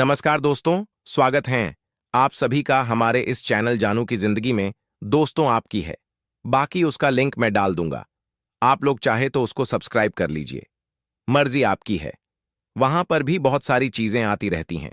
नमस्कार दोस्तों, स्वागत है आप सभी का हमारे इस चैनल जानू की जिंदगी में। दोस्तों, आपकी है, बाकी उसका लिंक मैं डाल दूंगा। आप लोग चाहे तो उसको सब्सक्राइब कर लीजिए, मर्जी आपकी है। वहां पर भी बहुत सारी चीजें आती रहती हैं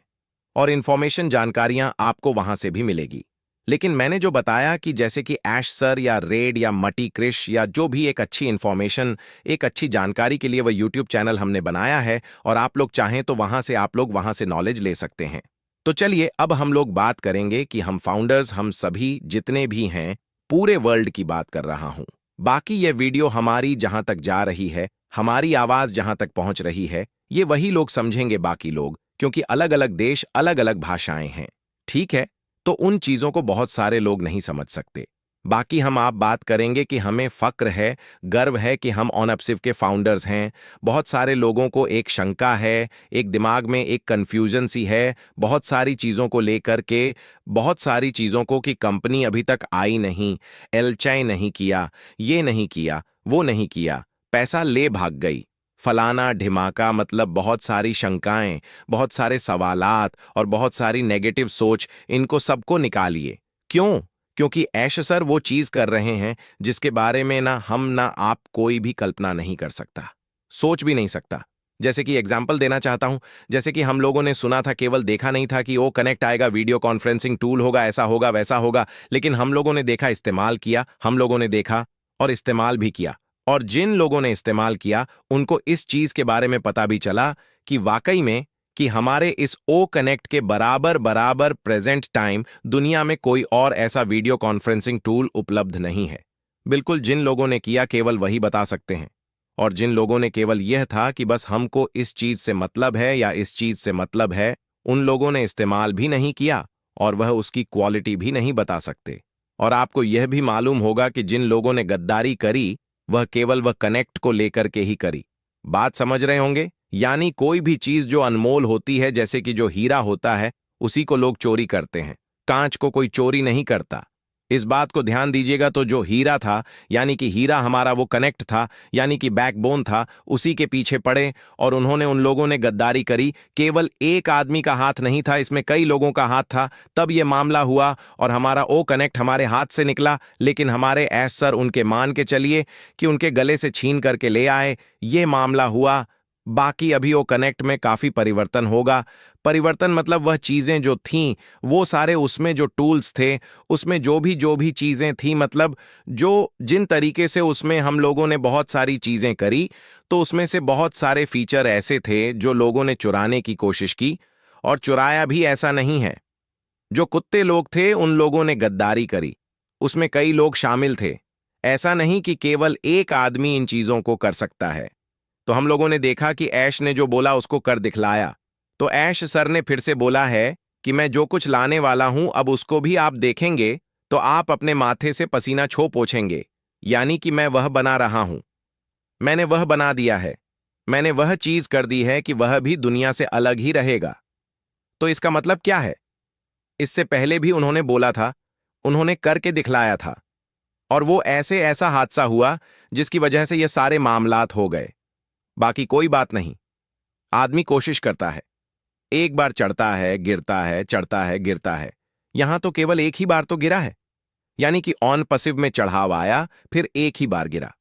और इन्फॉर्मेशन जानकारियां आपको वहां से भी मिलेगी। लेकिन मैंने जो बताया कि जैसे कि ऐश सर या रेड या मटी क्रिश या जो भी एक अच्छी इन्फॉर्मेशन, एक अच्छी जानकारी के लिए वह यूट्यूब चैनल हमने बनाया है और आप लोग चाहें तो वहां से आप लोग वहां से नॉलेज ले सकते हैं। तो चलिए अब हम लोग बात करेंगे कि हम फाउंडर्स, हम सभी जितने भी हैं, पूरे वर्ल्ड की बात कर रहा हूं। बाकी ये वीडियो हमारी जहां तक जा रही है, हमारी आवाज जहां तक पहुंच रही है, ये वही लोग समझेंगे, बाकी लोग, क्योंकि अलग अलग देश, अलग अलग भाषाएं हैं। ठीक है, तो उन चीजों को बहुत सारे लोग नहीं समझ सकते। बाकी हम आप बात करेंगे कि हमें फक्र है, गर्व है कि हम ऑनअपसिव के फाउंडर्स हैं। बहुत सारे लोगों को एक शंका है, एक दिमाग में एक कंफ्यूजन सी है, बहुत सारी चीजों को लेकर के, बहुत सारी चीजों को कि कंपनी अभी तक आई नहीं, एलचाई नहीं किया, ये नहीं किया, वो नहीं किया, पैसा ले भाग गई, फलाना ढिमाका, मतलब बहुत सारी शंकाएं, बहुत सारे सवालात और बहुत सारी नेगेटिव सोच, इनको सबको निकालिए। क्यों? क्योंकि ऐश सर वो चीज कर रहे हैं जिसके बारे में ना हम ना आप कोई भी कल्पना नहीं कर सकता, सोच भी नहीं सकता। जैसे कि एग्जाम्पल देना चाहता हूं, जैसे कि हम लोगों ने सुना था, केवल देखा नहीं था कि ओ कनेक्ट आएगा, वीडियो कॉन्फ्रेंसिंग टूल होगा, ऐसा होगा, वैसा होगा, लेकिन हम लोगों ने देखा, इस्तेमाल किया, हम लोगों ने देखा और इस्तेमाल भी किया। और जिन लोगों ने इस्तेमाल किया उनको इस चीज के बारे में पता भी चला कि वाकई में कि हमारे इस ओ कनेक्ट के बराबर बराबर प्रेजेंट टाइम दुनिया में कोई और ऐसा वीडियो कॉन्फ्रेंसिंग टूल उपलब्ध नहीं है। बिल्कुल, जिन लोगों ने किया केवल वही बता सकते हैं। और जिन लोगों ने केवल यह था कि बस हमको इस चीज से मतलब है या इस चीज से मतलब है, उन लोगों ने इस्तेमाल भी नहीं किया और वह उसकी क्वालिटी भी नहीं बता सकते। और आपको यह भी मालूम होगा कि जिन लोगों ने गद्दारी करी वह केवल वह कनेक्ट को लेकर के ही करी। बात समझ रहे होंगे? यानी कोई भी चीज जो अनमोल होती है, जैसे कि जो हीरा होता है, उसी को लोग चोरी करते हैं, कांच को कोई चोरी नहीं करता। इस बात को ध्यान दीजिएगा। तो जो हीरा था, यानी कि हीरा हमारा वो कनेक्ट था, यानी कि बैकबोन था, उसी के पीछे पड़े और उन्होंने, उन लोगों ने गद्दारी करी। केवल एक आदमी का हाथ नहीं था, इसमें कई लोगों का हाथ था। तब ये मामला हुआ और हमारा ओ कनेक्ट हमारे हाथ से निकला, लेकिन हमारे ऐश सर उनके, मान के चलिए कि उनके गले से छीन करके ले आए, ये मामला हुआ। बाकी अभी वो कनेक्ट में काफी परिवर्तन होगा। परिवर्तन मतलब वह चीजें जो थीं, वो सारे उसमें जो टूल्स थे, उसमें जो भी चीजें थीं, मतलब जो जिन तरीके से उसमें हम लोगों ने बहुत सारी चीजें करी, तो उसमें से बहुत सारे फीचर ऐसे थे जो लोगों ने चुराने की कोशिश की। और चुराया भी ऐसा नहीं है, जो कुत्ते लोग थे उन लोगों ने गद्दारी करी, उसमें कई लोग शामिल थे। ऐसा नहीं कि केवल एक आदमी इन चीजों को कर सकता है। तो हम लोगों ने देखा कि ऐश ने जो बोला उसको कर दिखलाया। तो ऐश सर ने फिर से बोला है कि मैं जो कुछ लाने वाला हूं, अब उसको भी आप देखेंगे तो आप अपने माथे से पसीना छो पोंछेंगे। यानी कि मैं वह बना रहा हूं, मैंने वह बना दिया है, मैंने वह चीज कर दी है कि वह भी दुनिया से अलग ही रहेगा। तो इसका मतलब क्या है? इससे पहले भी उन्होंने बोला था, उन्होंने करके दिखलाया था, और वो ऐसा हादसा हुआ जिसकी वजह से ये सारे मामलात हो गए। बाकी कोई बात नहीं, आदमी कोशिश करता है, एक बार चढ़ता है, गिरता है, चढ़ता है, गिरता है। यहां तो केवल एक ही बार तो गिरा है, यानी कि ऑन पसिव में चढ़ाव आया, फिर एक ही बार गिरा।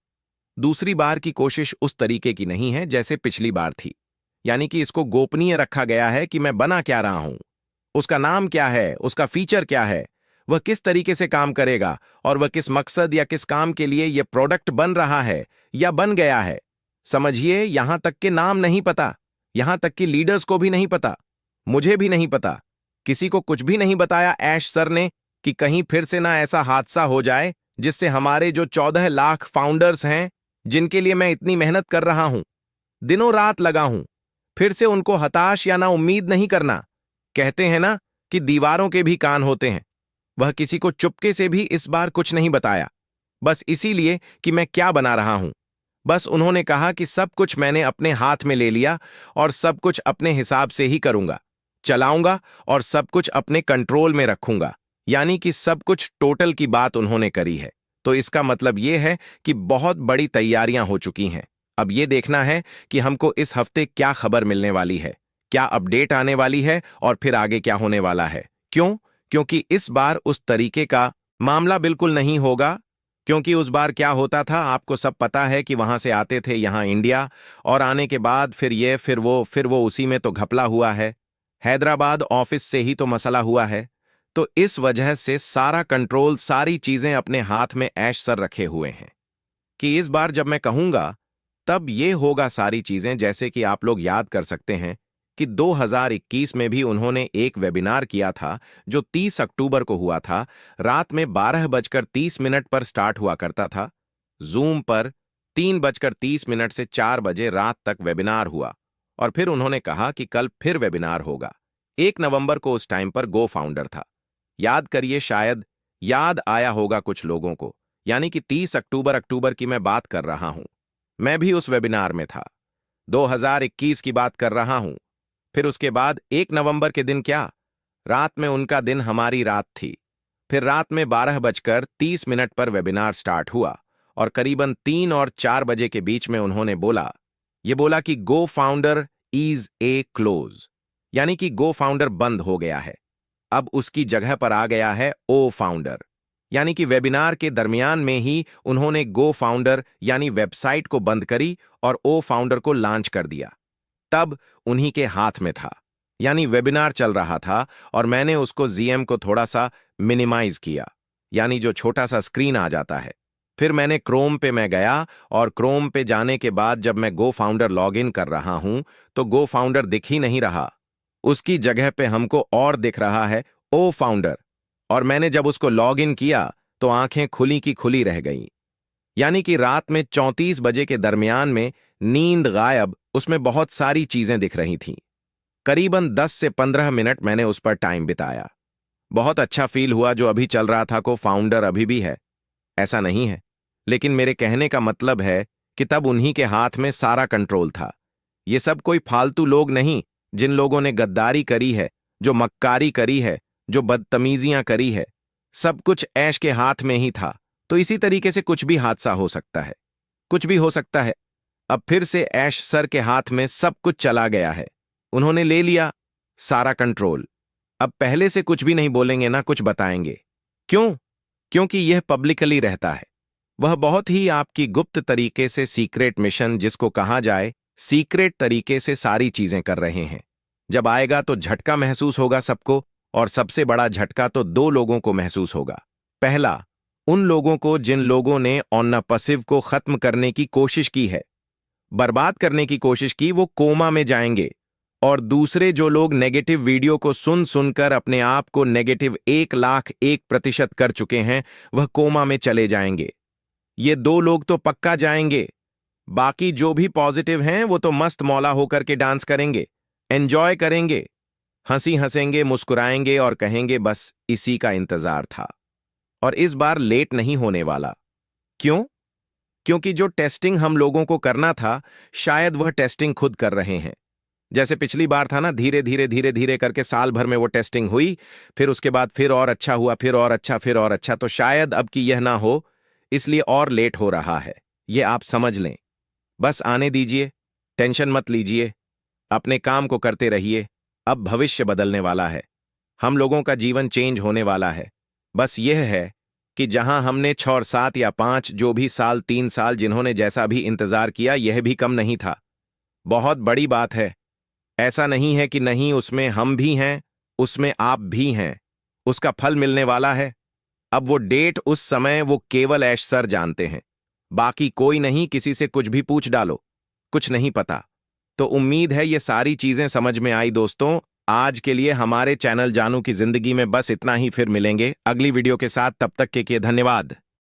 दूसरी बार की कोशिश उस तरीके की नहीं है जैसे पिछली बार थी। यानी कि इसको गोपनीय रखा गया है कि मैं बना क्या रहा हूं, उसका नाम क्या है, उसका फीचर क्या है, वह किस तरीके से काम करेगा और वह किस मकसद या किस काम के लिए यह प्रोडक्ट बन रहा है या बन गया है। समझिए, यहां तक के नाम नहीं पता, यहां तक कि लीडर्स को भी नहीं पता, मुझे भी नहीं पता, किसी को कुछ भी नहीं बताया ऐश सर ने कि कहीं फिर से ना ऐसा हादसा हो जाए जिससे हमारे जो 14 लाख फाउंडर्स हैं, जिनके लिए मैं इतनी मेहनत कर रहा हूं, दिनों रात लगा हूं, फिर से उनको हताश या ना उम्मीद नहीं करना। कहते हैं ना कि दीवारों के भी कान होते हैं। वह किसी को चुपके से भी इस बार कुछ नहीं बताया, बस इसीलिए कि मैं क्या बना रहा हूं। बस उन्होंने कहा कि सब कुछ मैंने अपने हाथ में ले लिया और सब कुछ अपने हिसाब से ही करूंगा, चलाऊंगा और सब कुछ अपने कंट्रोल में रखूंगा। यानी कि सब कुछ टोटल की बात उन्होंने करी है। तो इसका मतलब यह है कि बहुत बड़ी तैयारियां हो चुकी हैं। अब यह देखना है कि हमको इस हफ्ते क्या खबर मिलने वाली है, क्या अपडेट आने वाली है और फिर आगे क्या होने वाला है। क्यों? क्योंकि इस बार उस तरीके का मामला बिल्कुल नहीं होगा। क्योंकि उस बार क्या होता था आपको सब पता है कि वहां से आते थे यहां इंडिया, और आने के बाद फिर ये फिर वो उसी में तो घपला हुआ है। हैदराबाद ऑफिस से ही तो मसला हुआ है। तो इस वजह से सारा कंट्रोल, सारी चीजें अपने हाथ में ऐश सर रखे हुए हैं कि इस बार जब मैं कहूंगा तब ये होगा सारी चीजें। जैसे कि आप लोग याद कर सकते हैं कि 2021 में भी उन्होंने एक वेबिनार किया था जो 30 अक्टूबर को हुआ था। रात में 12:30 पर स्टार्ट हुआ करता था। जूम पर 3:30 से 4 बजे रात तक वेबिनार हुआ, और फिर उन्होंने कहा कि कल फिर वेबिनार होगा। 1 नवंबर को उस टाइम पर गो फाउंडर था। याद करिए, शायद याद आया होगा कुछ लोगों को, यानी कि 30 अक्टूबर की मैं बात कर रहा हूं। मैं भी उस वेबिनार में था। 2021 की बात कर रहा हूं। फिर उसके बाद 1 नवंबर के दिन क्या, रात में उनका दिन हमारी रात थी। फिर रात में 12:30 पर वेबिनार स्टार्ट हुआ, और करीबन 3 और 4 बजे के बीच में उन्होंने बोला कि गो फाउंडर इज ए क्लोज, यानी कि गो फाउंडर बंद हो गया है। अब उसकी जगह पर आ गया है ओ फाउंडर। यानी कि वेबिनार के दरमियान में ही उन्होंने गो फाउंडर यानी वेबसाइट को बंद करी और ओ फाउंडर को लॉन्च कर दिया। तब उन्हीं के हाथ में था, यानी वेबिनार चल रहा था और मैंने उसको जीएम को थोड़ा सा मिनिमाइज किया, यानी जो छोटा सा स्क्रीन आ जाता है। फिर मैंने क्रोम पे मैं गया, और क्रोम पे जाने के बाद जब मैं गो फाउंडर लॉग इन कर रहा हूं तो गो फाउंडर दिख ही नहीं रहा। उसकी जगह पे हमको और दिख रहा है ओ फाउंडर। और मैंने जब उसको लॉग इन किया तो आंखें खुली की खुली रह गईं। यानी कि रात में 34 बजे के दरमियान में नींद गायब, उसमें बहुत सारी चीजें दिख रही थीं। करीबन 10 से 15 मिनट मैंने उस पर टाइम बिताया। बहुत अच्छा फील हुआ। जो अभी चल रहा था को फाउंडर अभी भी है, ऐसा नहीं है, लेकिन मेरे कहने का मतलब है कि तब उन्हीं के हाथ में सारा कंट्रोल था। ये सब कोई फालतू लोग नहीं जिन लोगों ने गद्दारी करी है, जो मक्कारी करी है, जो बदतमीजियां करी है। सब कुछ ऐश के हाथ में ही था। तो इसी तरीके से कुछ भी हादसा हो सकता है, कुछ भी हो सकता है। अब फिर से ऐश सर के हाथ में सब कुछ चला गया है। उन्होंने ले लिया सारा कंट्रोल। अब पहले से कुछ भी नहीं बोलेंगे ना कुछ बताएंगे। क्यों? क्योंकि यह पब्लिकली रहता है। वह बहुत ही आपकी गुप्त तरीके से सीक्रेट मिशन, जिसको कहा जाए सीक्रेट तरीके से सारी चीजें कर रहे हैं। जब आएगा तो झटका महसूस होगा सबको, और सबसे बड़ा झटका तो 2 लोगों को महसूस होगा। पहला, उन लोगों को जिन लोगों ने ऑन पसिव को खत्म करने की कोशिश की है, बर्बाद करने की कोशिश की, वो कोमा में जाएंगे। और दूसरे जो लोग नेगेटिव वीडियो को सुन सुनकर अपने आप को नेगेटिव 1,01% कर चुके हैं, वह कोमा में चले जाएंगे। ये 2 लोग तो पक्का जाएंगे। बाकी जो भी पॉजिटिव हैं वो तो मस्त मौला होकर के डांस करेंगे, एंजॉय करेंगे, हंसी हंसेंगे, मुस्कुराएंगे और कहेंगे बस इसी का इंतजार था। और इस बार लेट नहीं होने वाला। क्यों? क्योंकि जो टेस्टिंग हम लोगों को करना था, शायद वह टेस्टिंग खुद कर रहे हैं। जैसे पिछली बार था ना, धीरे धीरे धीरे धीरे करके साल भर में वो टेस्टिंग हुई, फिर उसके बाद फिर और अच्छा हुआ, फिर और अच्छा, फिर और अच्छा। तो शायद अब की यह ना हो, इसलिए और लेट हो रहा है। ये आप समझ लें। बस आने दीजिए, टेंशन मत लीजिए, अपने काम को करते रहिए। अब भविष्य बदलने वाला है, हम लोगों का जीवन चेंज होने वाला है। बस यह है कि जहां हमने 6 और 7 या 5 जो भी साल, 3 साल जिन्होंने जैसा भी इंतजार किया, यह भी कम नहीं था। बहुत बड़ी बात है। ऐसा नहीं है कि नहीं, उसमें हम भी हैं, उसमें आप भी हैं। उसका फल मिलने वाला है। अब वो डेट, उस समय वो केवल ऐश सर जानते हैं, बाकी कोई नहीं। किसी से कुछ भी पूछ डालो, कुछ नहीं पता। तो उम्मीद है ये सारी चीजें समझ में आई दोस्तों। आज के लिए हमारे चैनल जानू की जिंदगी में बस इतना ही। फिर मिलेंगे अगली वीडियो के साथ। तब तक के लिए धन्यवाद।